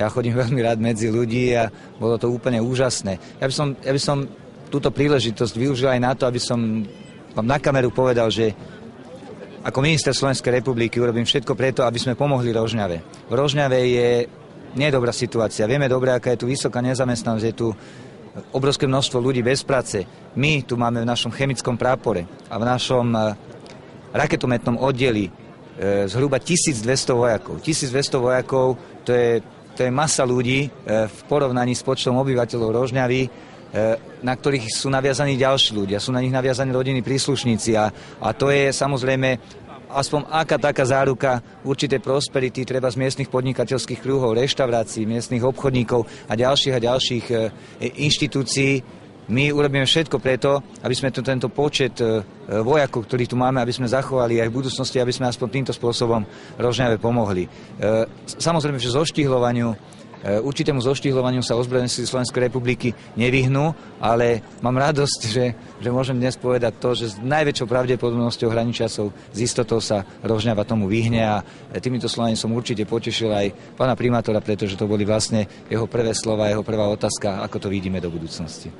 Ja chodím veľmi rád medzi ľudí a bolo to úplne úžasné. Ja by som túto príležitosť využil aj na to, aby som vám na kameru povedal, že ako minister Slovenskej republiky urobím všetko preto, aby sme pomohli Rožňave. V Rožňave je nedobrá situácia. Vieme dobre, aká je tu vysoká nezamestnanosť, je tu obrovské množstvo ľudí bez práce. My tu máme v našom chemickom prápore a v našom raketometnom oddeli zhruba 1200 vojakov. 1200 vojakov, to je masa ľudí v porovnaní s počtom obyvateľov Rožňavy, na ktorých sú naviazaní ďalší ľudia, sú na nich naviazaní rodinní príslušníci a to je samozrejme aspoň aká taká záruka určitej prosperity treba z miestnych podnikateľských kruhov, reštaurácií, miestnych obchodníkov a ďalších inštitúcií. My urobíme všetko preto, aby sme tento počet vojakov, ktorých tu máme, aby sme zachovali aj v budúcnosti, aby sme aspoň týmto spôsobom Rožňave pomohli. Samozrejme, že určitému zoštihľovaniu sa ozbrojené sily Slovenskej republiky nevyhnú, ale mám radosť, že môžem dnes povedať to, že s najväčšou pravdepodobnosťou hraničiacov z istotou sa Rožňava tomu vyhne a týmito slovami som určite potešil aj pána primátora, pretože to boli vlastne jeho prvé slova, jeho prvá otázka, ako to vidíme do budúcnosti.